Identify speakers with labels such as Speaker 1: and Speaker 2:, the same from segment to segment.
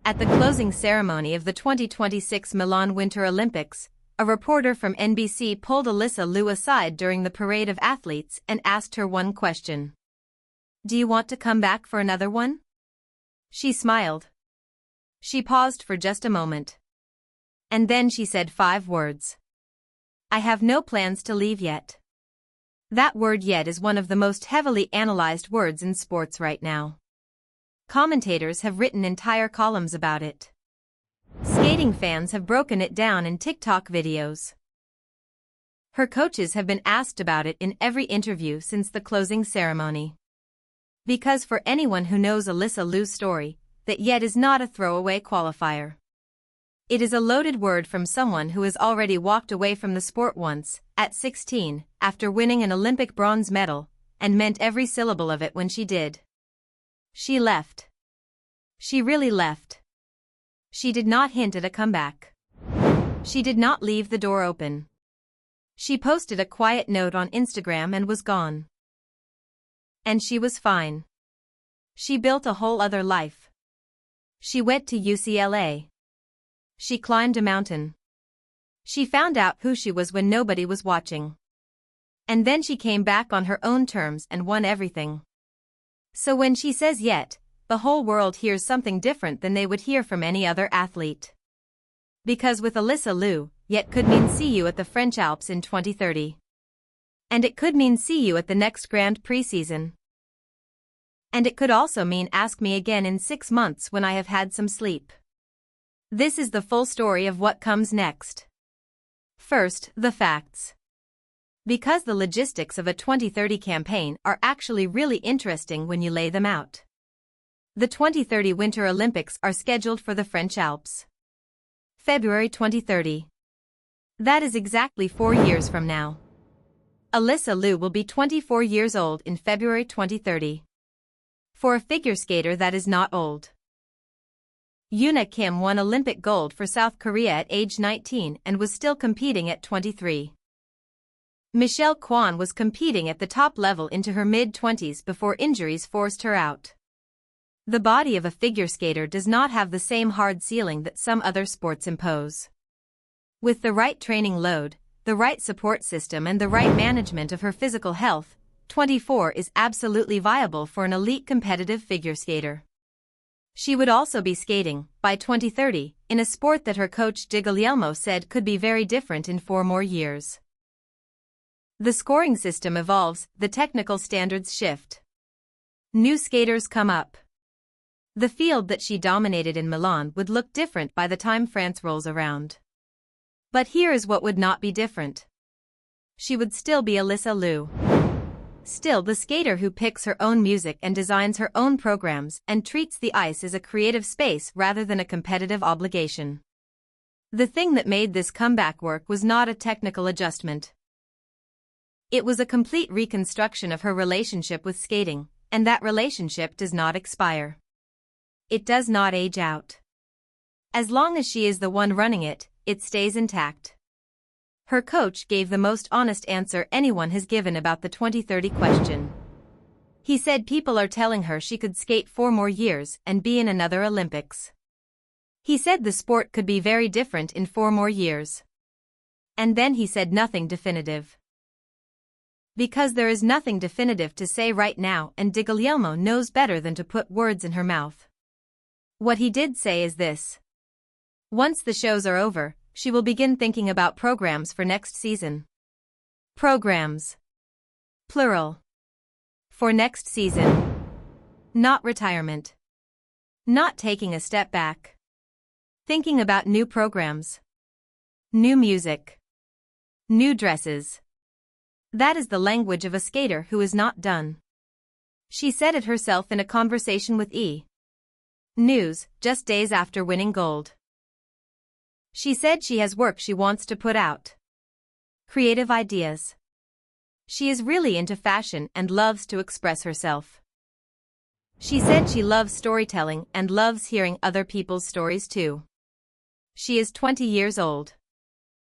Speaker 1: At the closing ceremony of the 2026 Milan Winter Olympics, a reporter from NBC pulled Alysa Liu aside during the parade of athletes and asked her one question. "Do you want to come back for another one?" She smiled. She paused for just a moment. And then she said 5 words. "I have no plans to leave yet." That word "yet" is one of the most heavily analyzed words in sports right now. Commentators have written entire columns about it. Skating fans have broken it down in TikTok videos. Her coaches have been asked about it in every interview since the closing ceremony. Because for anyone who knows Alysa Liu's story, that "yet" is not a throwaway qualifier. It is a loaded word from someone who has already walked away from the sport once, at 16, after winning an Olympic bronze medal, and meant every syllable of it when she did. She left. She really left. She did not hint at a comeback. She did not leave the door open. She posted a quiet note on Instagram and was gone. And she was fine. She built a whole other life. She went to UCLA. She climbed a mountain. She found out who she was when nobody was watching. And then she came back on her own terms and won everything. So when she says "yet," the whole world hears something different than they would hear from any other athlete. Because with Alysa Liu, "yet" could mean see you at the French Alps in 2030. And it could mean see you at the next Grand Prix season. And it could also mean ask me again in 6 months when I have had some sleep. This is the full story of what comes next. First, the facts. Because the logistics of a 2030 campaign are actually really interesting when you lay them out. The 2030 Winter Olympics are scheduled for the French Alps. February 2030. That is exactly 4 years from now. Alysa Liu will be 24 years old in February 2030. For a figure skater, that is not old. Yoona Kim won Olympic gold for South Korea at age 19 and was still competing at 23. Michelle Kwan was competing at the top level into her mid-20s before injuries forced her out. The body of a figure skater does not have the same hard ceiling that some other sports impose. With the right training load, the right support system and the right management of her physical health, 24 is absolutely viable for an elite competitive figure skater. She would also be skating, by 2030, in a sport that her coach Guglielmo said could be very different in 4 more years. The scoring system evolves, the technical standards shift. New skaters come up. The field that she dominated in Milan would look different by the time France rolls around. But here is what would not be different. She would still be Alysa Liu. Still the skater who picks her own music and designs her own programs and treats the ice as a creative space rather than a competitive obligation. The thing that made this comeback work was not a technical adjustment. It was a complete reconstruction of her relationship with skating, and that relationship does not expire. It does not age out. As long as she is the one running it, it stays intact. Her coach gave the most honest answer anyone has given about the 2030 question. He said people are telling her she could skate 4 more years and be in another Olympics. He said the sport could be very different in 4 more years. And then he said nothing definitive. Because there is nothing definitive to say right now, and Guglielmo knows better than to put words in her mouth. What he did say is this. Once the shows are over, she will begin thinking about programs for next season. Programs. Plural. For next season. Not retirement. Not taking a step back. Thinking about new programs. New music. New dresses. That is the language of a skater who is not done. She said it herself in a conversation with E! News, just days after winning gold. She said she has work she wants to put out. Creative ideas. She is really into fashion and loves to express herself. She said she loves storytelling and loves hearing other people's stories too. She is 20 years old.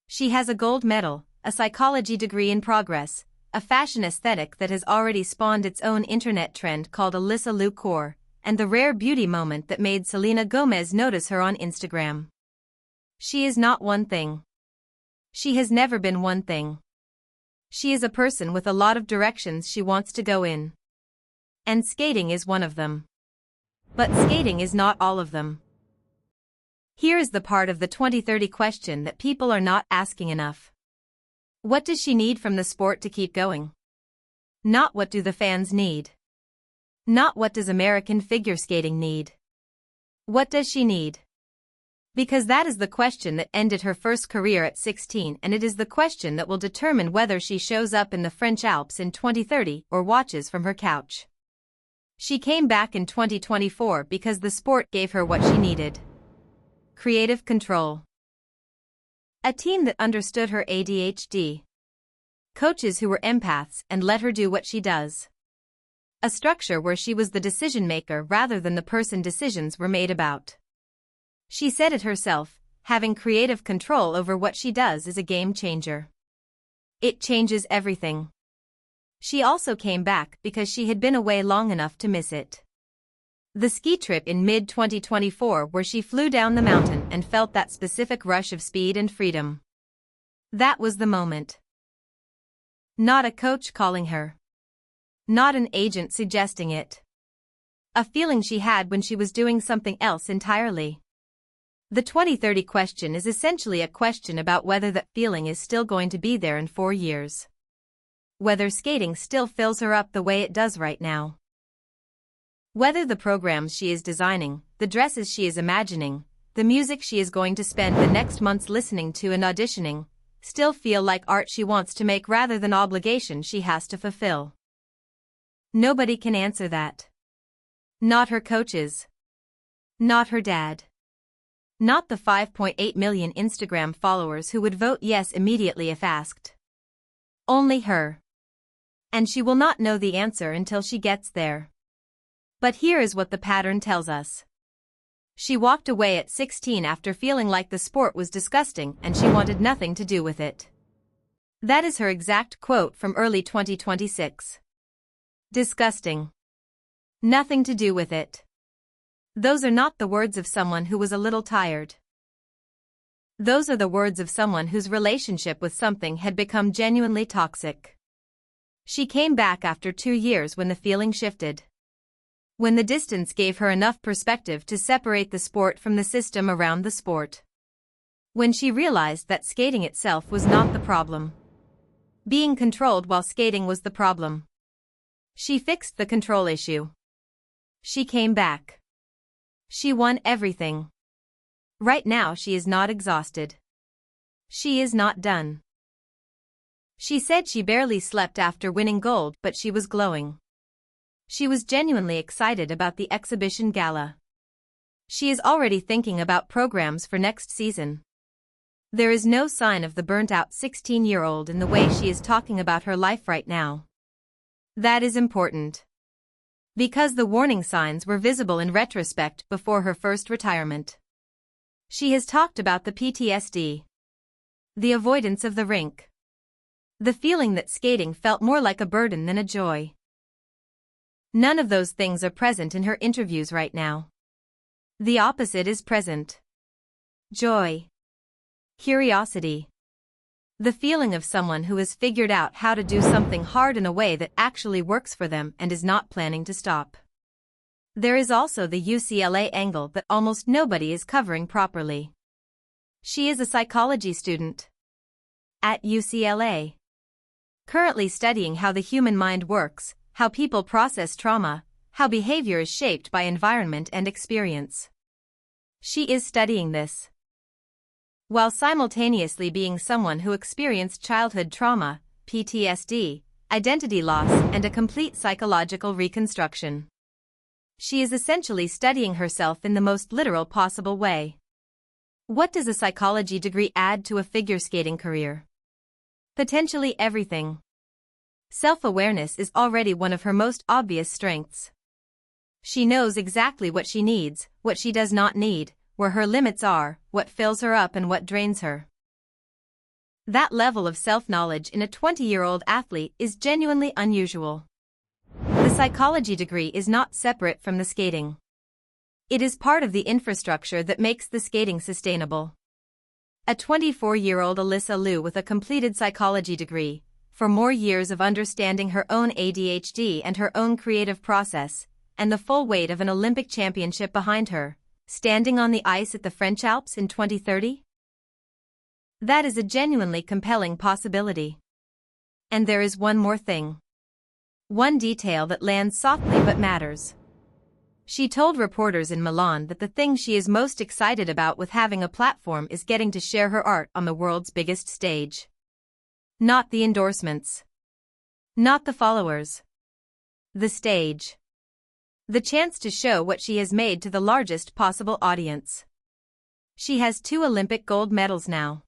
Speaker 1: She has a gold medal, a psychology degree in progress, a fashion aesthetic that has already spawned its own internet trend called Alysa Liu Core, and the rare beauty moment that made Selena Gomez notice her on Instagram. She is not one thing. She has never been one thing. She is a person with a lot of directions she wants to go in. And skating is one of them. But skating is not all of them. Here is the part of the 2030 question that people are not asking enough. What does she need from the sport to keep going? Not what do the fans need. Not what does American figure skating need. What does she need? Because that is the question that ended her first career at 16, and it is the question that will determine whether she shows up in the French Alps in 2030 or watches from her couch. She came back in 2024 because the sport gave her what she needed. Creative control. A team that understood her ADHD. Coaches who were empaths and let her do what she does. A structure where she was the decision-maker rather than the person decisions were made about. She said it herself, having creative control over what she does is a game changer. It changes everything. She also came back because she had been away long enough to miss it. The ski trip in mid-2024 where she flew down the mountain and felt that specific rush of speed and freedom. That was the moment. Not a coach calling her. Not an agent suggesting it. A feeling she had when she was doing something else entirely. The 2030 question is essentially a question about whether that feeling is still going to be there in 4 years. Whether skating still fills her up the way it does right now. Whether the programs she is designing, the dresses she is imagining, the music she is going to spend the next months listening to and auditioning, still feel like art she wants to make rather than obligation she has to fulfill. Nobody can answer that. Not her coaches. Not her dad. Not the 5.8 million Instagram followers who would vote yes immediately if asked. Only her. And she will not know the answer until she gets there. But here is what the pattern tells us. She walked away at 16 after feeling like the sport was disgusting and she wanted nothing to do with it. That is her exact quote from early 2026. Disgusting. Nothing to do with it. Those are not the words of someone who was a little tired. Those are the words of someone whose relationship with something had become genuinely toxic. She came back after 2 years when the feeling shifted. When the distance gave her enough perspective to separate the sport from the system around the sport. When she realized that skating itself was not the problem. Being controlled while skating was the problem. She fixed the control issue. She came back. She won everything. Right now she is not exhausted. She is not done. She said she barely slept after winning gold, but she was glowing. She was genuinely excited about the exhibition gala. She is already thinking about programs for next season. There is no sign of the burnt-out 16-year-old in the way she is talking about her life right now. That is important. Because the warning signs were visible in retrospect before her first retirement. She has talked about the PTSD. The avoidance of the rink. The feeling that skating felt more like a burden than a joy. None of those things are present in her interviews right now. The opposite is present. Joy. Curiosity. The feeling of someone who has figured out how to do something hard in a way that actually works for them and is not planning to stop. There is also the UCLA angle that almost nobody is covering properly. She is a psychology student at UCLA. Currently studying how the human mind works, how people process trauma, how behavior is shaped by environment and experience. She is studying this while simultaneously being someone who experienced childhood trauma, PTSD, identity loss, and a complete psychological reconstruction. She is essentially studying herself in the most literal possible way. What does a psychology degree add to a figure skating career? Potentially everything. Self-awareness is already one of her most obvious strengths. She knows exactly what she needs, what she does not need, where her limits are, what fills her up and what drains her. That level of self-knowledge in a 20-year-old athlete is genuinely unusual. The psychology degree is not separate from the skating. It is part of the infrastructure that makes the skating sustainable. A 24-year-old Alysa Liu with a completed psychology degree, for more years of understanding her own ADHD and her own creative process, and the full weight of an Olympic championship behind her, standing on the ice at the French Alps in 2030? That is a genuinely compelling possibility. And there is one more thing. One detail that lands softly but matters. She told reporters in Milan that the thing she is most excited about with having a platform is getting to share her art on the world's biggest stage. Not the endorsements. Not the followers. The stage. The chance to show what she has made to the largest possible audience. She has 2 Olympic gold medals now.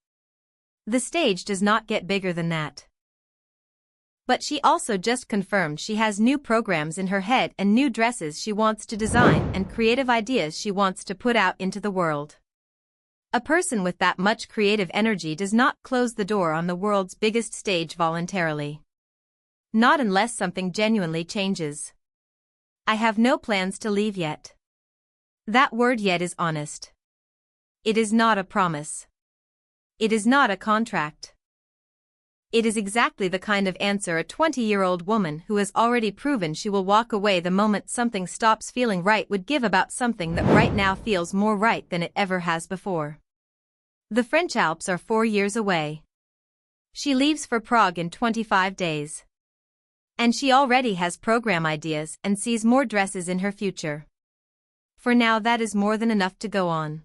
Speaker 1: The stage does not get bigger than that. But she also just confirmed she has new programs in her head and new dresses she wants to design and creative ideas she wants to put out into the world. A person with that much creative energy does not close the door on the world's biggest stage voluntarily. Not unless something genuinely changes. I have no plans to leave yet. That word yet is honest. It is not a promise. It is not a contract. It is exactly the kind of answer a 20-year-old woman who has already proven she will walk away the moment something stops feeling right would give about something that right now feels more right than it ever has before. The French Alps are 4 years away. She leaves for Prague in 25 days. And she already has program ideas and sees more dresses in her future. For now, that is more than enough to go on.